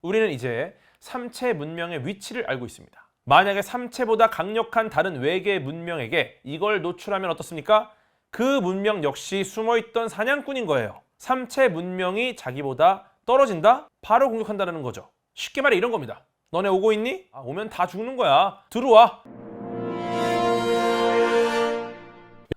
우리는 이제 삼체 문명의 위치를 알고 있습니다. 만약에 삼체보다 강력한 다른 외계 문명에게 이걸 노출하면 어떻습니까? 그 문명 역시 숨어있던 사냥꾼인 거예요. 삼체 문명이 자기보다 떨어진다? 바로 공격한다는 거죠. 쉽게 말해 이런 겁니다. 너네 오고 있니? 오면 다 죽는 거야. 들어와.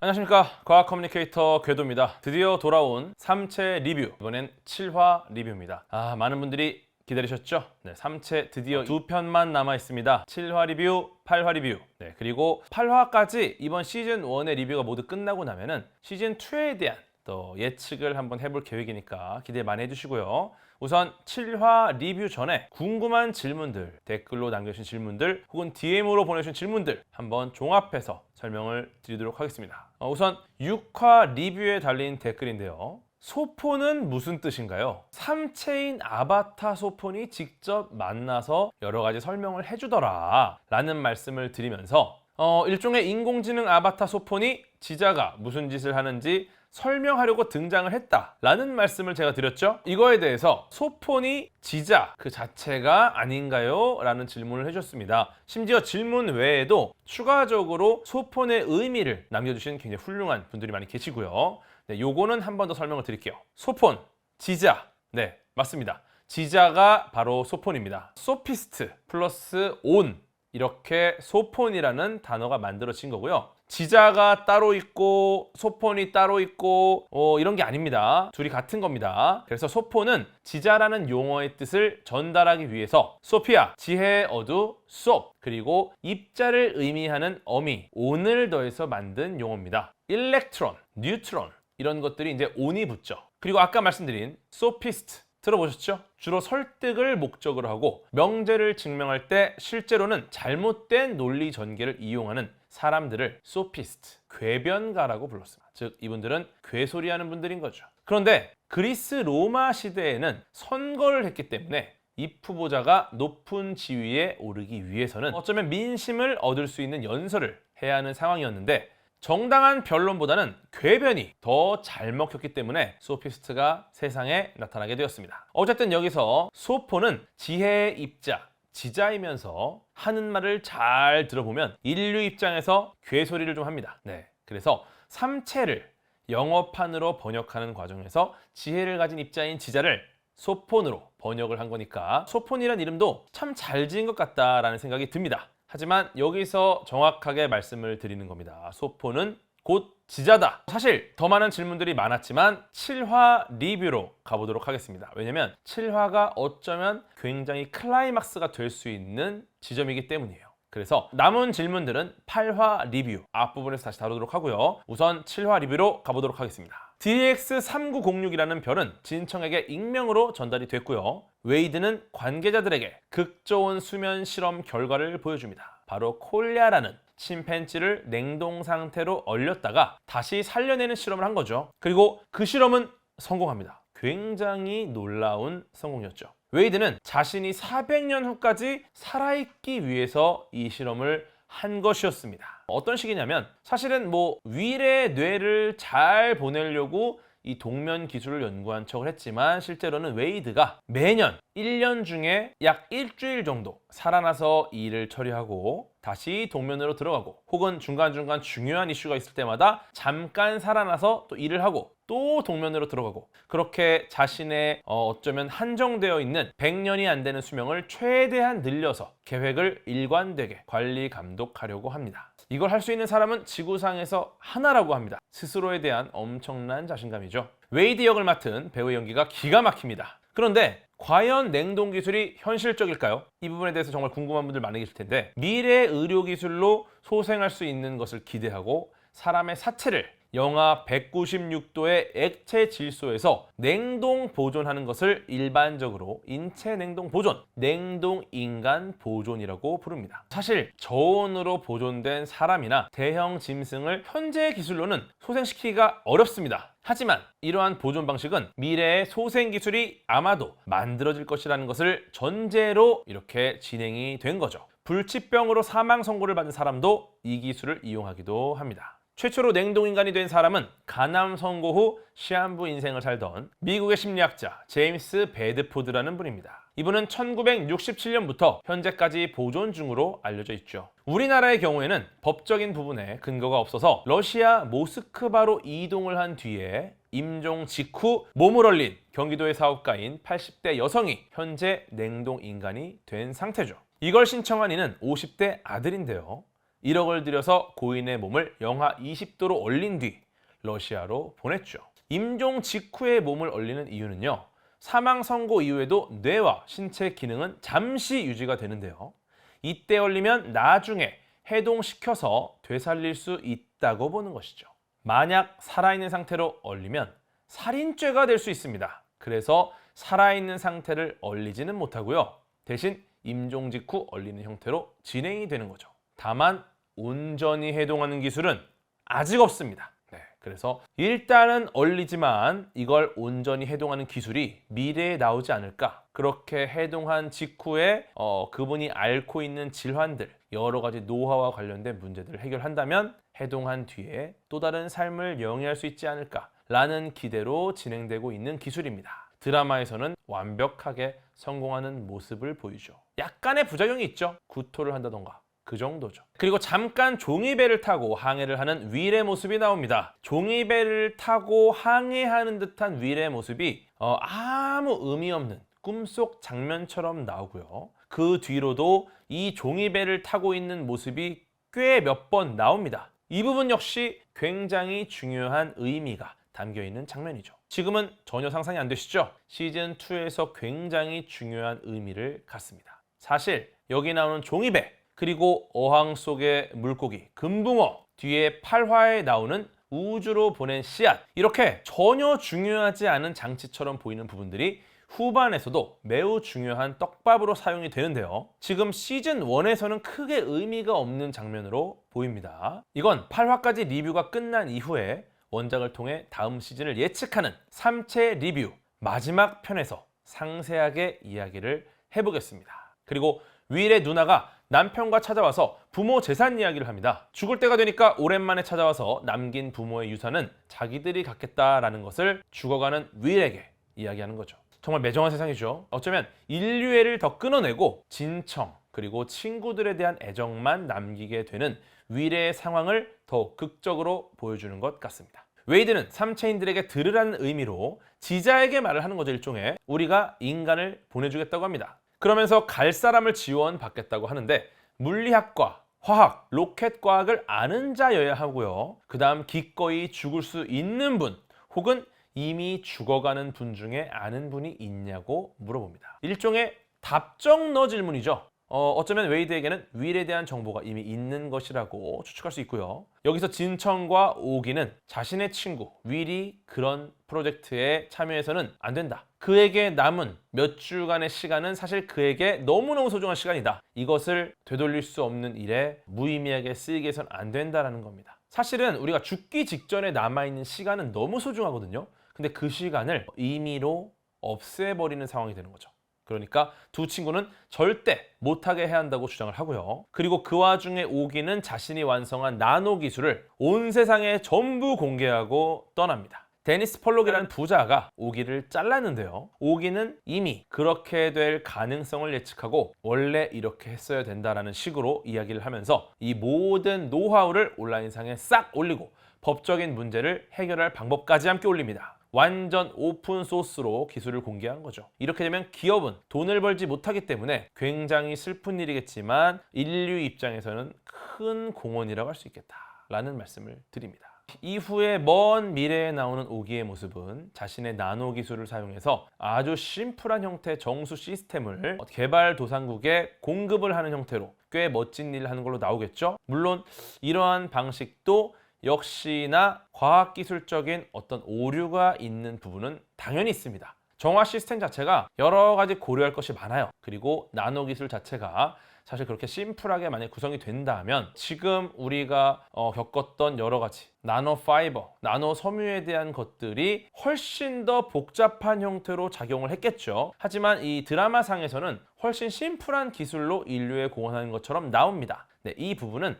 안녕하십니까, 과학 커뮤니케이터 궤도입니다. 드디어 돌아온 삼체 리뷰, 이번엔 7화 리뷰입니다. 많은 분들이 기다리셨죠? 네, 삼체 드디어 2편만 남아 있습니다. 7화 리뷰, 8화 리뷰. 네, 그리고 8화까지 이번 시즌 1의 리뷰가 모두 끝나고 나면은 시즌 2에 대한 또 예측을 한번 해볼 계획이니까 기대 많이 해주시고요. 우선 7화 리뷰 전에 궁금한 질문들, 댓글로 남겨주신 질문들 혹은 DM으로 보내주신 질문들 한번 종합해서 설명을 드리도록 하겠습니다. 우선 6화 리뷰에 달린 댓글인데요. 소폰은 무슨 뜻인가요? 삼체인 아바타 소폰이 직접 만나서 여러 가지 설명을 해주더라 라는 말씀을 드리면서 일종의 인공지능 아바타 소폰이 지자가 무슨 짓을 하는지 설명하려고 등장을 했다라는 말씀을 제가 드렸죠. 이거에 대해서 소폰이 지자 그 자체가 아닌가요? 라는 질문을 해주셨습니다. 심지어 질문 외에도 추가적으로 소폰의 의미를 남겨주신 굉장히 훌륭한 분들이 많이 계시고요. 네, 요거는 한 번 더 설명을 드릴게요. 소폰, 지자. 네, 맞습니다. 지자가 바로 소폰입니다. 소피스트 플러스 온, 이렇게 소폰이라는 단어가 만들어진 거고요. 지자가 따로 있고 소폰이 따로 있고 이런 게 아닙니다. 둘이 같은 겁니다. 그래서 소폰은 지자라는 용어의 뜻을 전달하기 위해서 소피아, 지혜의 어두, 소, 그리고 입자를 의미하는 어미, 온을 더해서 만든 용어입니다. 일렉트론, 뉴트론 이런 것들이 이제 온이 붙죠. 그리고 아까 말씀드린 소피스트 들어보셨죠? 주로 설득을 목적으로 하고 명제를 증명할 때 실제로는 잘못된 논리 전개를 이용하는 사람들을 소피스트, 궤변가라고 불렀습니다. 즉 이분들은 궤소리하는 분들인 거죠. 그런데 그리스 로마 시대에는 선거를 했기 때문에 이 후보자가 높은 지위에 오르기 위해서는 어쩌면 민심을 얻을 수 있는 연설을 해야 하는 상황이었는데 정당한 변론보다는 궤변이 더 잘 먹혔기 때문에 소피스트가 세상에 나타나게 되었습니다. 어쨌든 여기서 소폰은 지혜의 입자, 지자이면서 하는 말을 잘 들어보면 인류 입장에서 궤소리를 좀 합니다. 네, 그래서 삼체를 영어판으로 번역하는 과정에서 지혜를 가진 입자인 지자를 소폰으로 번역을 한 거니까 소폰이란 이름도 참 잘 지은 것 같다라는 생각이 듭니다. 하지만 여기서 정확하게 말씀을 드리는 겁니다. 소폰은 곧 지자다. 사실 더 많은 질문들이 많았지만 7화 리뷰로 가보도록 하겠습니다. 왜냐면 7화가 어쩌면 굉장히 클라이막스가 될 수 있는 지점이기 때문이에요. 그래서 남은 질문들은 8화 리뷰 앞부분에서 다시 다루도록 하고요. 우선 7화 리뷰로 가보도록 하겠습니다. DX3906이라는 별은 진청에게 익명으로 전달이 됐고요. 웨이드는 관계자들에게 극 좋은 수면 실험 결과를 보여줍니다. 바로 콜랴라는 침팬지를 냉동 상태로 얼렸다가 다시 살려내는 실험을 한 거죠. 그리고 그 실험은 성공합니다. 굉장히 놀라운 성공이었죠. 웨이드는 자신이 400년 후까지 살아있기 위해서 이 실험을 한 것이었습니다. 어떤 식이냐면 사실은 위의 뇌를 잘 보내려고 이 동면 기술을 연구한 척을 했지만 실제로는 웨이드가 매년 1년 중에 약 일주일 정도 살아나서 일을 처리하고 다시 동면으로 들어가고 혹은 중간중간 중요한 이슈가 있을 때마다 잠깐 살아나서 또 일을 하고 또 동면으로 들어가고 그렇게 자신의 어쩌면 한정되어 있는 100년이 안 되는 수명을 최대한 늘려서 계획을 일관되게 관리 감독하려고 합니다. 이걸 할 수 있는 사람은 지구상에서 하나라고 합니다. 스스로에 대한 엄청난 자신감이죠. 웨이드 역을 맡은 배우의 연기가 기가 막힙니다. 그런데 과연 냉동 기술이 현실적일까요? 이 부분에 대해서 정말 궁금한 분들 많이 계실 텐데 미래 의료 기술로 소생할 수 있는 것을 기대하고 사람의 사체를 영하 196도의 액체 질소에서 냉동 보존하는 것을 일반적으로 인체 냉동 보존, 냉동 인간 보존이라고 부릅니다. 사실 저온으로 보존된 사람이나 대형 짐승을 현재의 기술로는 소생시키기가 어렵습니다. 하지만 이러한 보존 방식은 미래의 소생 기술이 아마도 만들어질 것이라는 것을 전제로 이렇게 진행이 된 거죠. 불치병으로 사망 선고를 받은 사람도 이 기술을 이용하기도 합니다. 최초로 냉동인간이 된 사람은 간암 선고 후 시한부 인생을 살던 미국의 심리학자 제임스 베드포드라는 분입니다. 이분은 1967년부터 현재까지 보존 중으로 알려져 있죠. 우리나라의 경우에는 법적인 부분에 근거가 없어서 러시아 모스크바로 이동을 한 뒤에 임종 직후 몸을 얼린 경기도의 사업가인 80대 여성이 현재 냉동인간이 된 상태죠. 이걸 신청한 이는 50대 아들인데요. 1억을 들여서 고인의 몸을 영하 20도로 얼린 뒤 러시아로 보냈죠. 임종 직후에 몸을 얼리는 이유는요. 사망 선고 이후에도 뇌와 신체 기능은 잠시 유지가 되는데요. 이때 얼리면 나중에 해동시켜서 되살릴 수 있다고 보는 것이죠. 만약 살아있는 상태로 얼리면 살인죄가 될 수 있습니다. 그래서 살아있는 상태를 얼리지는 못하고요. 대신 임종 직후 얼리는 형태로 진행이 되는 거죠. 다만 온전히 해동하는 기술은 아직 없습니다. 그래서 일단은 얼리지만 이걸 온전히 해동하는 기술이 미래에 나오지 않을까. 그렇게 해동한 직후에 그분이 앓고 있는 질환들, 여러 가지 노화와 관련된 문제들을 해결한다면 해동한 뒤에 또 다른 삶을 영위할 수 있지 않을까라는 기대로 진행되고 있는 기술입니다. 드라마에서는 완벽하게 성공하는 모습을 보이죠. 약간의 부작용이 있죠. 구토를 한다던가. 그 정도죠. 그리고 잠깐 종이배를 타고 항해를 하는 윌의 모습이 나옵니다. 종이배를 타고 항해하는 듯한 윌의 모습이 아무 의미 없는 꿈속 장면처럼 나오고요. 그 뒤로도 이 종이배를 타고 있는 모습이 꽤 몇 번 나옵니다. 이 부분 역시 굉장히 중요한 의미가 담겨 있는 장면이죠. 지금은 전혀 상상이 안 되시죠? 시즌2에서 굉장히 중요한 의미를 갖습니다. 사실 여기 나오는 종이배, 그리고 어항 속의 물고기, 금붕어, 뒤에 8화에 나오는 우주로 보낸 씨앗, 이렇게 전혀 중요하지 않은 장치처럼 보이는 부분들이 후반에서도 매우 중요한 떡밥으로 사용이 되는데요. 지금 시즌1에서는 크게 의미가 없는 장면으로 보입니다. 이건 8화까지 리뷰가 끝난 이후에 원작을 통해 다음 시즌을 예측하는 3체 리뷰 마지막 편에서 상세하게 이야기를 해보겠습니다. 그리고 윌의 누나가 남편과 찾아와서 부모 재산 이야기를 합니다. 죽을 때가 되니까 오랜만에 찾아와서 남긴 부모의 유산은 자기들이 갖겠다라는 것을 죽어가는 윌에게 이야기하는 거죠. 정말 매정한 세상이죠. 어쩌면 인류애를 더 끊어내고 진청 그리고 친구들에 대한 애정만 남기게 되는 윌의 상황을 더 극적으로 보여주는 것 같습니다. 웨이드는 삼체인들에게 들으라는 의미로 지자에게 말을 하는 거죠. 일종의 우리가 인간을 보내주겠다고 합니다. 그러면서 갈 사람을 지원받겠다고 하는데 물리학과, 화학, 로켓과학을 아는 자여야 하고요. 그 다음 기꺼이 죽을 수 있는 분 혹은 이미 죽어가는 분 중에 아는 분이 있냐고 물어봅니다. 일종의 답정너 질문이죠. 어쩌면 웨이드에게는 윌에 대한 정보가 이미 있는 것이라고 추측할 수 있고요. 여기서 진청과 오기는 자신의 친구 윌이 그런 프로젝트에 참여해서는 안 된다. 그에게 남은 몇 주간의 시간은 사실 그에게 너무너무 소중한 시간이다. 이것을 되돌릴 수 없는 일에 무의미하게 쓰이게 해서는 안 된다는 겁니다. 사실은 우리가 죽기 직전에 남아있는 시간은 너무 소중하거든요. 근데 그 시간을 임의로 없애버리는 상황이 되는 거죠. 그러니까 두 친구는 절대 못하게 해야 한다고 주장을 하고요. 그리고 그 와중에 오기는 자신이 완성한 나노 기술을 온 세상에 전부 공개하고 떠납니다. 데니스 펄록이라는 부자가 오기를 잘랐는데요. 오기는 이미 그렇게 될 가능성을 예측하고 원래 이렇게 했어야 된다라는 식으로 이야기를 하면서 이 모든 노하우를 온라인상에 싹 올리고 법적인 문제를 해결할 방법까지 함께 올립니다. 완전 오픈 소스로 기술을 공개한 거죠. 이렇게 되면 기업은 돈을 벌지 못하기 때문에 굉장히 슬픈 일이겠지만 인류 입장에서는 큰 공헌이라고 할 수 있겠다라는 말씀을 드립니다. 이후에 먼 미래에 나오는 오기의 모습은 자신의 나노 기술을 사용해서 아주 심플한 형태의 정수 시스템을 개발도상국에 공급을 하는 형태로 꽤 멋진 일을 하는 걸로 나오겠죠. 물론 이러한 방식도 역시나 과학기술적인 어떤 오류가 있는 부분은 당연히 있습니다. 정화 시스템 자체가 여러 가지 고려할 것이 많아요. 그리고 나노 기술 자체가 사실 그렇게 심플하게 만약 구성이 된다면 지금 우리가 겪었던 여러 가지 나노 파이버, 나노 섬유에 대한 것들이 훨씬 더 복잡한 형태로 작용을 했겠죠. 하지만 이 드라마상에서는 훨씬 심플한 기술로 인류에 공헌하는 것처럼 나옵니다. 네, 이 부분은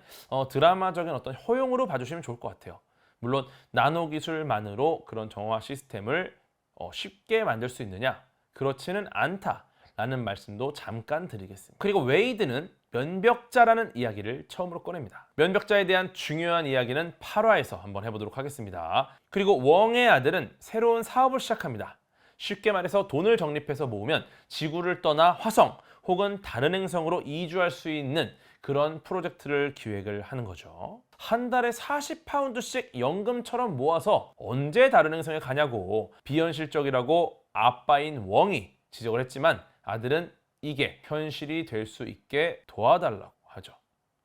드라마적인 어떤 효용으로 봐주시면 좋을 것 같아요. 물론 나노 기술만으로 그런 정화 시스템을 쉽게 만들 수 있느냐? 그렇지는 않다 라는 말씀도 잠깐 드리겠습니다. 그리고 웨이드는 면벽자라는 이야기를 처음으로 꺼냅니다. 면벽자에 대한 중요한 이야기는 8화에서 한번 해보도록 하겠습니다. 그리고 웡의 아들은 새로운 사업을 시작합니다. 쉽게 말해서 돈을 적립해서 모으면 지구를 떠나 화성 혹은 다른 행성으로 이주할 수 있는 그런 프로젝트를 기획을 하는 거죠. 한 달에 40파운드씩 연금처럼 모아서 언제 다른 행성에 가냐고 비현실적이라고 아빠인 웡이 지적을 했지만 아들은 이게 현실이 될 수 있게 도와달라고 하죠.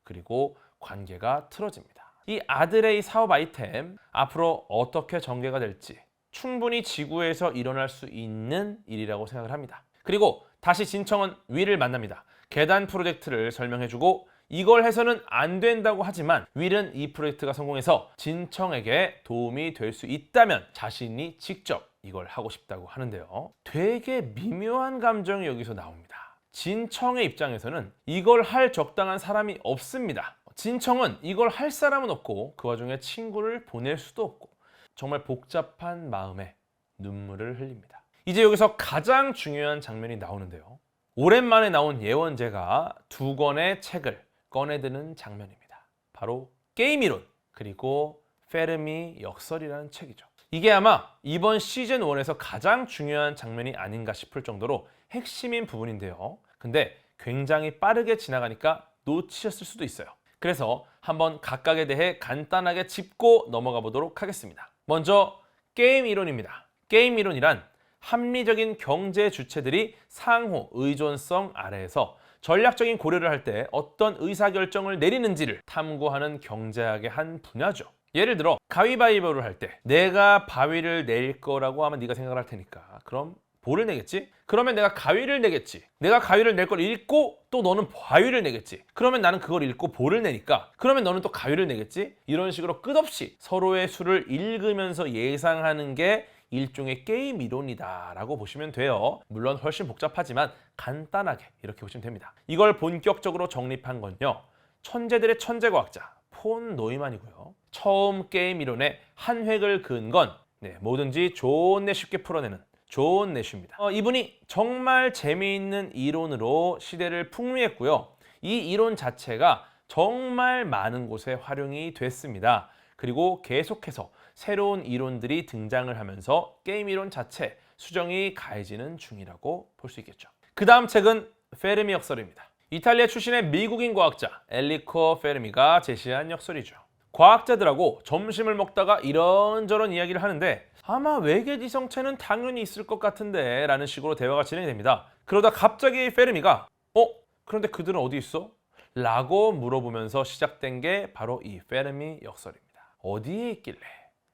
그리고 관계가 틀어집니다. 이 아들의 이 사업 아이템 앞으로 어떻게 전개가 될지 충분히 지구에서 일어날 수 있는 일이라고 생각을 합니다. 그리고 다시 진청은 윌을 만납니다. 계단 프로젝트를 설명해주고 이걸 해서는 안 된다고 하지만 윌은 이 프로젝트가 성공해서 진청에게 도움이 될 수 있다면 자신이 직접 이걸 하고 싶다고 하는데요. 되게 미묘한 감정이 여기서 나옵니다. 진청의 입장에서는 이걸 할 적당한 사람이 없습니다. 진청은 이걸 할 사람은 없고 그 와중에 친구를 보낼 수도 없고 정말 복잡한 마음에 눈물을 흘립니다. 이제 여기서 가장 중요한 장면이 나오는데요. 오랜만에 나온 예원재가 2권의 책을 꺼내드는 장면입니다. 바로 게임 이론 그리고 페르미 역설이라는 책이죠. 이게 아마 이번 시즌 1에서 가장 중요한 장면이 아닌가 싶을 정도로 핵심인 부분인데요. 근데 굉장히 빠르게 지나가니까 놓치셨을 수도 있어요. 그래서 한번 각각에 대해 간단하게 짚고 넘어가 보도록 하겠습니다. 먼저 게임 이론입니다. 게임 이론이란 합리적인 경제 주체들이 상호 의존성 아래에서 전략적인 고려를 할 때 어떤 의사결정을 내리는지를 탐구하는 경제학의 한 분야죠. 예를 들어 가위바위보를 할 때 내가 바위를 낼 거라고 하면 네가 생각을 할 테니까 그럼 볼을 내겠지? 그러면 내가 가위를 내겠지. 내가 가위를 낼 걸 읽고 또 너는 바위를 내겠지. 그러면 나는 그걸 읽고 볼을 내니까 그러면 너는 또 가위를 내겠지? 이런 식으로 끝없이 서로의 수를 읽으면서 예상하는 게 일종의 게임 이론이다라고 보시면 돼요. 물론 훨씬 복잡하지만 간단하게 이렇게 보시면 됩니다. 이걸 본격적으로 정립한 건요. 천재들의 천재과학자 폰 노이만이고요. 처음 게임 이론의 한 획을 그은 건 뭐든지 존내 쉽게 풀어내는 존 내슈입니다. 이분이 정말 재미있는 이론으로 시대를 풍미했고요. 이 이론 자체가 정말 많은 곳에 활용이 됐습니다. 그리고 계속해서 새로운 이론들이 등장을 하면서 게임 이론 자체 수정이 가해지는 중이라고 볼 수 있겠죠. 그 다음 책은 페르미 역설입니다. 이탈리아 출신의 미국인 과학자 엘리코 페르미가 제시한 역설이죠. 과학자들하고 점심을 먹다가 이런저런 이야기를 하는데 아마 외계 지성체는 당연히 있을 것 같은데 라는 식으로 대화가 진행됩니다. 그러다 갑자기 페르미가 그런데 그들은 어디 있어? 라고 물어보면서 시작된 게 바로 이 페르미 역설입니다. 어디에 있길래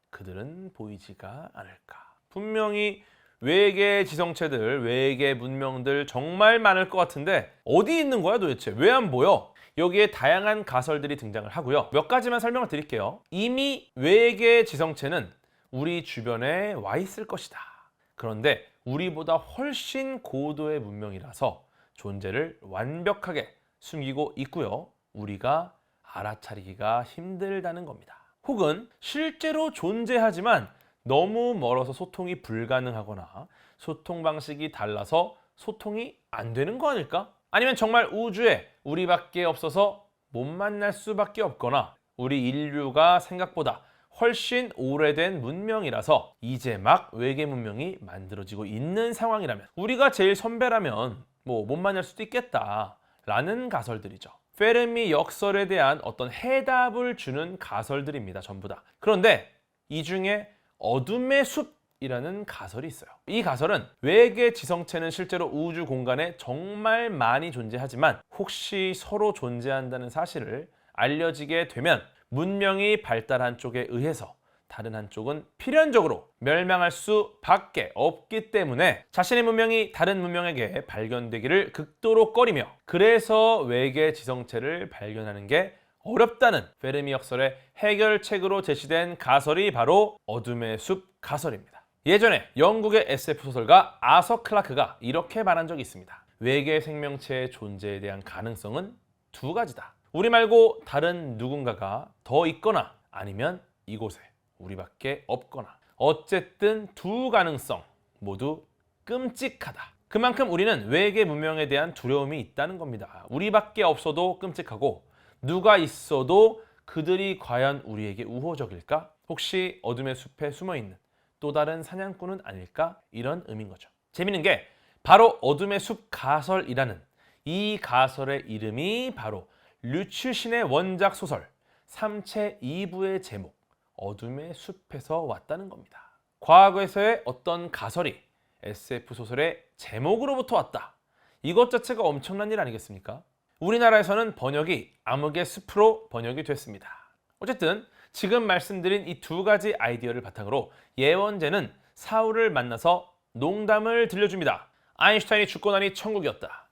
그들은 보이지가 않을까? 분명히 외계 지성체들, 외계 문명들 정말 많을 것 같은데 어디 있는 거야 도대체? 왜 안 보여? 여기에 다양한 가설들이 등장을 하고요. 몇 가지만 설명을 드릴게요. 이미 외계 지성체는 우리 주변에 와 있을 것이다. 그런데 우리보다 훨씬 고도의 문명이라서 존재를 완벽하게 숨기고 있고요. 우리가 알아차리기가 힘들다는 겁니다. 혹은 실제로 존재하지만 너무 멀어서 소통이 불가능하거나 소통 방식이 달라서 소통이 안 되는 거 아닐까? 아니면 정말 우주에 우리밖에 없어서 못 만날 수밖에 없거나 우리 인류가 생각보다 훨씬 오래된 문명이라서 이제 막 외계 문명이 만들어지고 있는 상황이라면 우리가 제일 선배라면 못 만날 수도 있겠다 라는 가설들이죠. 페르미 역설에 대한 어떤 해답을 주는 가설들입니다. 전부 다. 그런데 이 중에 어둠의 숲이라는 가설이 있어요. 이 가설은 외계 지성체는 실제로 우주 공간에 정말 많이 존재하지만 혹시 서로 존재한다는 사실을 알려지게 되면 문명이 발달한 쪽에 의해서 다른 한쪽은 필연적으로 멸망할 수밖에 없기 때문에 자신의 문명이 다른 문명에게 발견되기를 극도로 꺼리며 그래서 외계 지성체를 발견하는 게 어렵다는 페르미 역설의 해결책으로 제시된 가설이 바로 어둠의 숲 가설입니다. 예전에 영국의 SF 소설가 아서 클라크가 이렇게 말한 적이 있습니다. 외계 생명체의 존재에 대한 가능성은 두 가지다. 우리 말고 다른 누군가가 더 있거나 아니면 이곳에 우리밖에 없거나 어쨌든 두 가능성 모두 끔찍하다. 그만큼 우리는 외계 문명에 대한 두려움이 있다는 겁니다. 우리밖에 없어도 끔찍하고 누가 있어도 그들이 과연 우리에게 우호적일까? 혹시 어둠의 숲에 숨어있는 또 다른 사냥꾼은 아닐까? 이런 의미인 거죠. 재밌는 게 바로 어둠의 숲 가설이라는 이 가설의 이름이 바로 류츠신의 원작 소설 삼체 2부의 제목 어둠의 숲에서 왔다는 겁니다. 과거에서의 어떤 가설이 SF 소설의 제목으로부터 왔다. 이것 자체가 엄청난 일 아니겠습니까? 우리나라에서는 번역이 암흑의 숲으로 번역이 됐습니다. 어쨌든 지금 말씀드린 이 두 가지 아이디어를 바탕으로 예원제는 사울을 만나서 농담을 들려줍니다. 아인슈타인이 죽고 나니 천국이었다.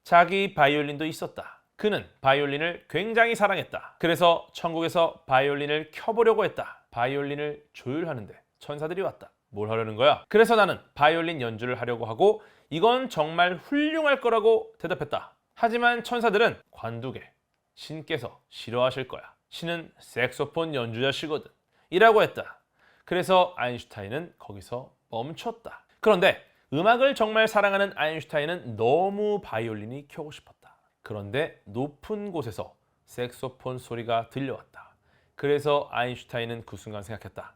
자기 바이올린도 있었다. 그는 바이올린을 굉장히 사랑했다. 그래서 천국에서 바이올린을 켜보려고 했다. 바이올린을 조율하는데 천사들이 왔다. 뭘 하려는 거야? 그래서 나는 바이올린 연주를 하려고 하고 이건 정말 훌륭할 거라고 대답했다. 하지만 천사들은 관두게. 신께서 싫어하실 거야. 신은 색소폰 연주자시거든. 이라고 했다. 그래서 아인슈타인은 거기서 멈췄다. 그런데 음악을 정말 사랑하는 아인슈타인은 너무 바이올린이 켜고 싶었다. 그런데 높은 곳에서 색소폰 소리가 들려왔다. 그래서 아인슈타인은 그 순간 생각했다.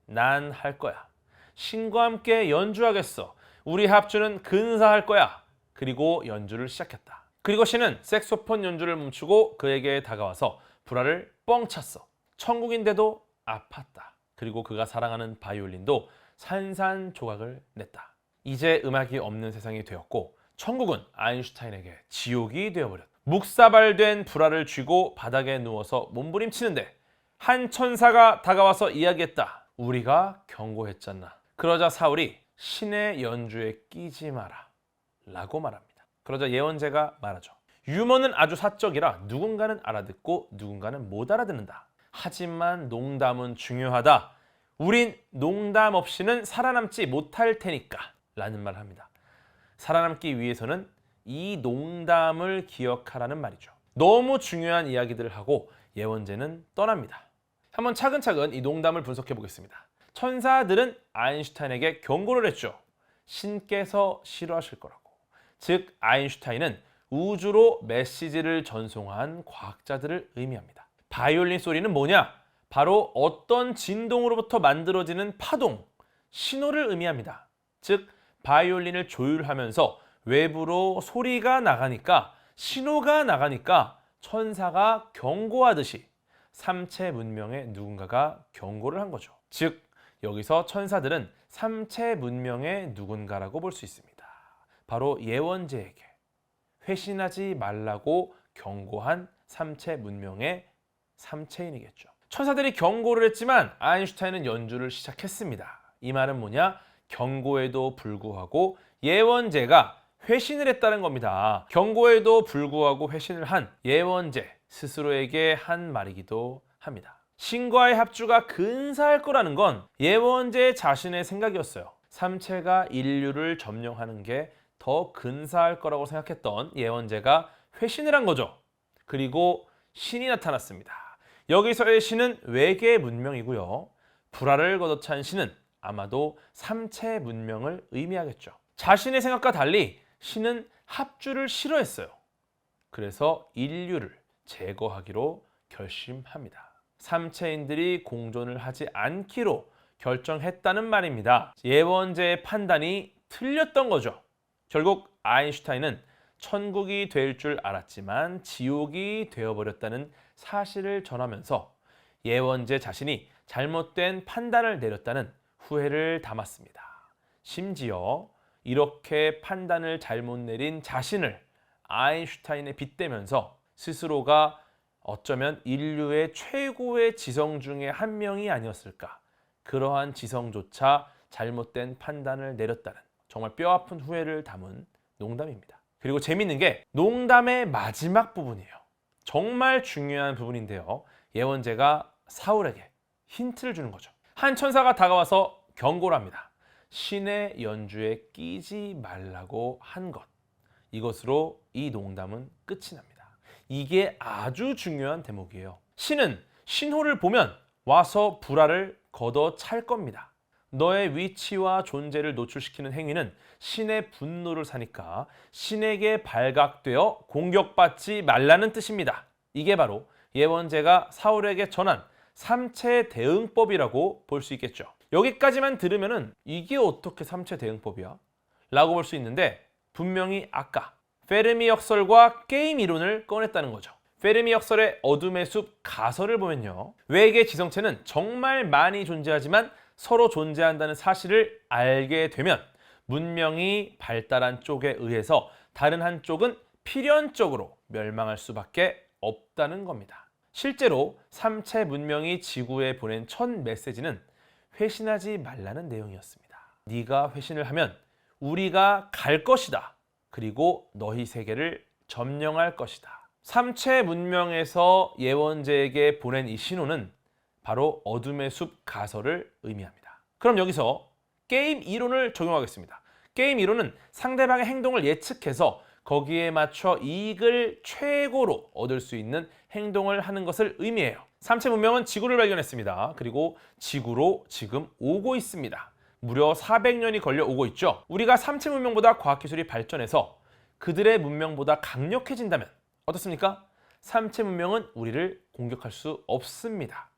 난 할 거야. 신과 함께 연주하겠어. 우리 합주는 근사할 거야. 그리고 연주를 시작했다. 그리고 신은 색소폰 연주를 멈추고 그에게 다가와서 불화를 뻥 찼어. 천국인데도 아팠다. 그리고 그가 사랑하는 바이올린도 산산조각을 냈다. 이제 음악이 없는 세상이 되었고 천국은 아인슈타인에게 지옥이 되어버렸다. 묵사발된 불화를 쥐고 바닥에 누워서 몸부림치는데 한 천사가 다가와서 이야기했다. 우리가 경고했잖아. 그러자 사울이 신의 연주에 끼지 마라 라고 말합니다. 그러자 예언제가 말하죠. 유머는 아주 사적이라 누군가는 알아듣고 누군가는 못 알아듣는다. 하지만 농담은 중요하다. 우린 농담 없이는 살아남지 못할 테니까 라는 말을 합니다. 살아남기 위해서는 이 농담을 기억하라는 말이죠. 너무 중요한 이야기들을 하고 예원제는 떠납니다. 한번 차근차근 이 농담을 분석해 보겠습니다. 천사들은 아인슈타인에게 경고를 했죠. 신께서 싫어하실 거라고. 즉 아인슈타인은 우주로 메시지를 전송한 과학자들을 의미합니다. 바이올린 소리는 뭐냐? 바로 어떤 진동으로부터 만들어지는 파동, 신호를 의미합니다. 즉 바이올린을 조율하면서 외부로 소리가 나가니까 신호가 나가니까 천사가 경고하듯이 삼체 문명에 누군가가 경고를 한 거죠. 즉 여기서 천사들은 삼체 문명의 누군가라고 볼 수 있습니다. 바로 예원제에게 회신하지 말라고 경고한 삼체 문명의 삼체인이겠죠. 천사들이 경고를 했지만 아인슈타인은 연주를 시작했습니다. 이 말은 뭐냐? 경고에도 불구하고 예원제가 회신을 했다는 겁니다. 경고에도 불구하고 회신을 한 예원제 스스로에게 한 말이기도 합니다. 신과의 합주가 근사할 거라는 건 예원제 자신의 생각이었어요. 삼체가 인류를 점령하는 게 더 근사할 거라고 생각했던 예원제가 회신을 한 거죠. 그리고 신이 나타났습니다. 여기서의 신은 외계 문명이고요. 불화를 걷어찬 신은 아마도 삼체 문명을 의미하겠죠. 자신의 생각과 달리 신은 합주를 싫어했어요. 그래서 인류를 제거하기로 결심합니다. 삼체인들이 공존을 하지 않기로 결정했다는 말입니다. 예원제의 판단이 틀렸던 거죠. 결국 아인슈타인은 천국이 될 줄 알았지만 지옥이 되어버렸다는 사실을 전하면서 예원제 자신이 잘못된 판단을 내렸다는 후회를 담았습니다. 심지어 이렇게 판단을 잘못 내린 자신을 아인슈타인에 빗대면서 스스로가 어쩌면 인류의 최고의 지성 중에 한 명이 아니었을까. 그러한 지성조차 잘못된 판단을 내렸다는 정말 뼈아픈 후회를 담은 농담입니다. 그리고 재밌는 게 농담의 마지막 부분이에요. 정말 중요한 부분인데요. 예원제가 사울에게 힌트를 주는 거죠. 한 천사가 다가와서 경고를 합니다. 신의 연주에 끼지 말라고 한 것. 이것으로 이 농담은 끝이 납니다. 이게 아주 중요한 대목이에요. 신은 신호를 보면 와서 불화를 걷어찰 겁니다. 너의 위치와 존재를 노출시키는 행위는 신의 분노를 사니까 신에게 발각되어 공격받지 말라는 뜻입니다. 이게 바로 예언자가 사울에게 전한 삼체 대응법이라고 볼 수 있겠죠. 여기까지만 들으면은 이게 어떻게 삼체 대응법이야? 라고 볼 수 있는데 분명히 아까 페르미 역설과 게임 이론을 꺼냈다는 거죠. 페르미 역설의 어둠의 숲 가설을 보면요. 외계 지성체는 정말 많이 존재하지만 서로 존재한다는 사실을 알게 되면 문명이 발달한 쪽에 의해서 다른 한쪽은 필연적으로 멸망할 수밖에 없다는 겁니다. 실제로 삼체 문명이 지구에 보낸 첫 메시지는 회신하지 말라는 내용이었습니다. 네가 회신을 하면 우리가 갈 것이다. 그리고 너희 세계를 점령할 것이다. 삼체 문명에서 예언자에게 보낸 이 신호는 바로 어둠의 숲 가설을 의미합니다. 그럼 여기서 게임 이론을 적용하겠습니다. 게임 이론은 상대방의 행동을 예측해서 거기에 맞춰 이익을 최고로 얻을 수 있는 행동을 하는 것을 의미해요. 삼체 문명은 지구를 발견했습니다. 그리고 지구로 지금 오고 있습니다. 무려 400년이 걸려 오고 있죠. 우리가 삼체 문명보다 과학기술이 발전해서 그들의 문명보다 강력해진다면 어떻습니까? 삼체 문명은 우리를 공격할 수 없습니다.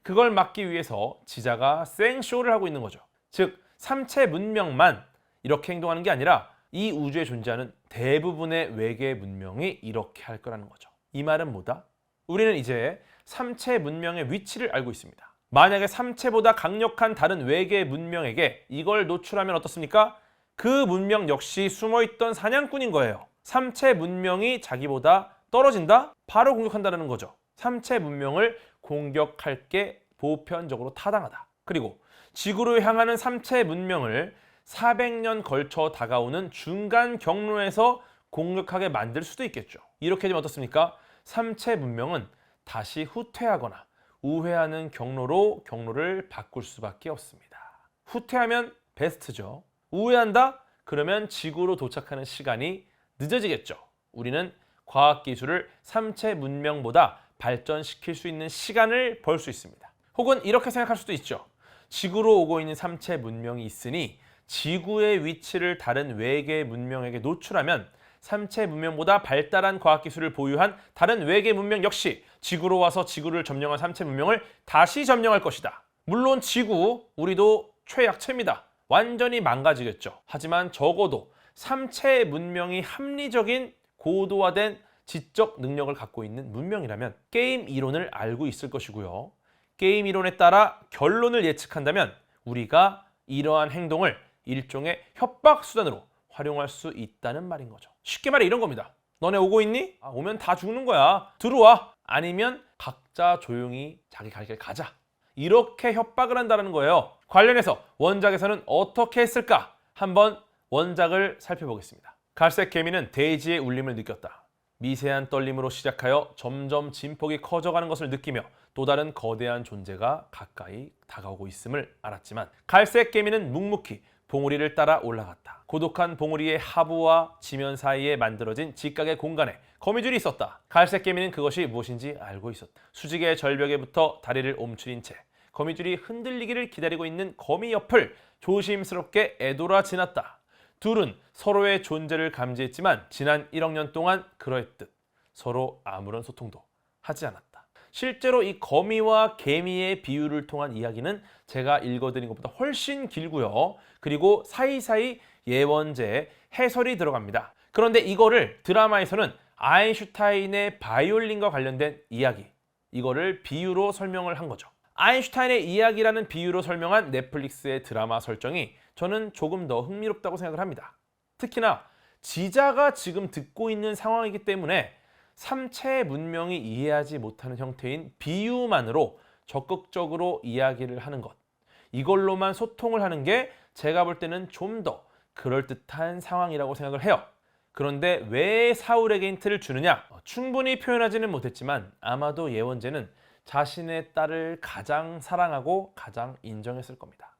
그걸 막기 위해서 지자가 생쇼를 하고 있는 거죠. 즉, 삼체 문명만 이렇게 행동하는 게 아니라 이 우주에 존재하는 대부분의 외계 문명이 이렇게 할 거라는 거죠. 이 말은 뭐다? 우리는 이제 삼체 문명의 위치를 알고 있습니다. 만약에 삼체보다 강력한 다른 외계 문명에게 이걸 노출하면 어떻습니까? 그 문명 역시 숨어있던 사냥꾼인 거예요. 삼체 문명이 자기보다 떨어진다? 바로 공격한다는 거죠. 삼체 문명을 공격할 게 보편적으로 타당하다. 그리고 지구로 향하는 삼체 문명을 400년 걸쳐 다가오는 중간 경로에서 공격하게 만들 수도 있겠죠. 이렇게 되면 어떻습니까? 삼체 문명은 다시 후퇴하거나 우회하는 경로로 경로를 바꿀 수밖에 없습니다. 후퇴하면 베스트죠. 우회한다? 그러면 지구로 도착하는 시간이 늦어지겠죠. 우리는 과학기술을 삼체 문명보다 발전시킬 수 있는 시간을 벌 수 있습니다. 혹은 이렇게 생각할 수도 있죠. 지구로 오고 있는 삼체 문명이 있으니 지구의 위치를 다른 외계 문명에게 노출하면 삼체 문명보다 발달한 과학기술을 보유한 다른 외계 문명 역시 지구로 와서 지구를 점령한 삼체 문명을 다시 점령할 것이다. 물론 지구, 우리도 최약체입니다. 완전히 망가지겠죠. 하지만 적어도 삼체 문명이 합리적인 고도화된 지적 능력을 갖고 있는 문명이라면 게임 이론을 알고 있을 것이고요. 게임 이론에 따라 결론을 예측한다면 우리가 이러한 행동을 일종의 협박 수단으로 활용할 수 있다는 말인 거죠. 쉽게 말해 이런 겁니다. 너네 오고 있니? 오면 다 죽는 거야. 들어와. 아니면 각자 조용히 자기 갈 길 가자. 이렇게 협박을 한다는 거예요. 관련해서 원작에서는 어떻게 했을까? 한번 원작을 살펴보겠습니다. 갈색 개미는 대지의 울림을 느꼈다. 미세한 떨림으로 시작하여 점점 진폭이 커져가는 것을 느끼며 또 다른 거대한 존재가 가까이 다가오고 있음을 알았지만 갈색 개미는 묵묵히 봉우리를 따라 올라갔다. 고독한 봉우리의 하부와 지면 사이에 만들어진 직각의 공간에 거미줄이 있었다. 갈색 개미는 그것이 무엇인지 알고 있었다. 수직의 절벽에 붙어 다리를 옴츠린 채 거미줄이 흔들리기를 기다리고 있는 거미 옆을 조심스럽게 애돌아 지났다. 둘은 서로의 존재를 감지했지만 지난 1억 년 동안 그러했듯 서로 아무런 소통도 하지 않았다. 실제로 이 거미와 개미의 비유를 통한 이야기는 제가 읽어드린 것보다 훨씬 길고요. 그리고 사이사이 예언자의 해설이 들어갑니다. 그런데 이거를 드라마에서는 아인슈타인의 바이올린과 관련된 이야기, 이거를 비유로 설명을 한 거죠. 아인슈타인의 이야기라는 비유로 설명한 넷플릭스의 드라마 설정이 저는 조금 더 흥미롭다고 생각을 합니다. 특히나 지자가 지금 듣고 있는 상황이기 때문에 삼체 문명이 이해하지 못하는 형태인 비유만으로 적극적으로 이야기를 하는 것, 이걸로만 소통을 하는 게 제가 볼 때는 좀 더 그럴듯한 상황이라고 생각을 해요. 그런데 왜 사울에게 힌트를 주느냐? 충분히 표현하지는 못했지만 아마도 예언자는 자신의 딸을 가장 사랑하고 가장 인정했을 겁니다.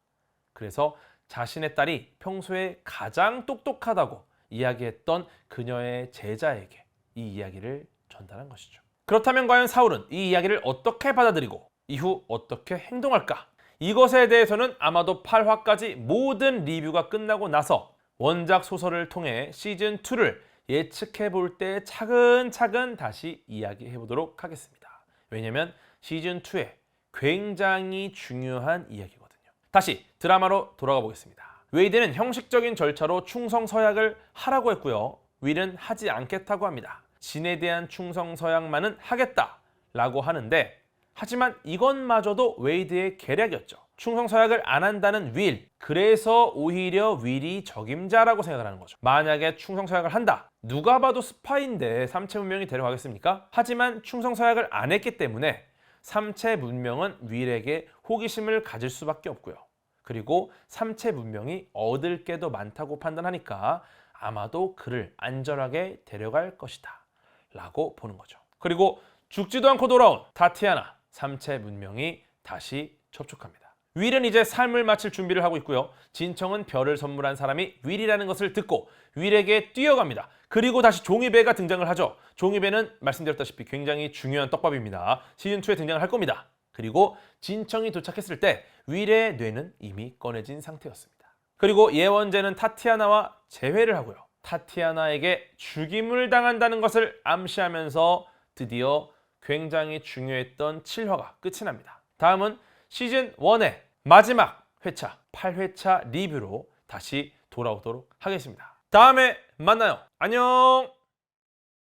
그래서 자신의 딸이 평소에 가장 똑똑하다고 이야기했던 그녀의 제자에게 이 이야기를 전달한 것이죠. 그렇다면 과연 사울은 이 이야기를 어떻게 받아들이고 이후 어떻게 행동할까? 이것에 대해서는 아마도 8화까지 모든 리뷰가 끝나고 나서 원작 소설을 통해 시즌2를 예측해 볼 때 차근차근 다시 이야기해 보도록 하겠습니다. 왜냐면 시즌2에 굉장히 중요한 이야기거든요. 다시 드라마로 돌아가 보겠습니다. 웨이드는 형식적인 절차로 충성 서약을 하라고 했고요. 윌은 하지 않겠다고 합니다. 진에 대한 충성 서약만은 하겠다라고 하는데, 하지만 이것마저도 웨이드의 계략이었죠. 충성 서약을 안 한다는 윌, 그래서 오히려 윌이 적임자라고 생각을 하는 거죠. 만약에 충성 서약을 한다, 누가 봐도 스파이인데 삼체 문명이 데려가겠습니까? 하지만 충성 서약을 안 했기 때문에 삼체 문명은 윌에게 호기심을 가질 수밖에 없고요. 그리고 삼체 문명이 얻을 게 더 많다고 판단하니까 아마도 그를 안전하게 데려갈 것이다 라고 보는 거죠. 그리고 죽지도 않고 돌아온 타티아나, 삼체 문명이 다시 접촉합니다. 윌은 이제 삶을 마칠 준비를 하고 있고요. 진청은 별을 선물한 사람이 윌이라는 것을 듣고 윌에게 뛰어갑니다. 그리고 다시 종이배가 등장을 하죠. 종이배는 말씀드렸다시피 굉장히 중요한 떡밥입니다. 시즌2에 등장을 할 겁니다. 그리고 진청이 도착했을 때 윌의 뇌는 이미 꺼내진 상태였습니다. 그리고 예원제는 타티아나와 재회를 하고요. 타티아나에게 죽임을 당한다는 것을 암시하면서 드디어 굉장히 중요했던 7화가 끝이 납니다. 다음은 시즌1의 마지막 회차, 8회차 리뷰로 다시 돌아오도록 하겠습니다. 다음에 만나요. 안녕!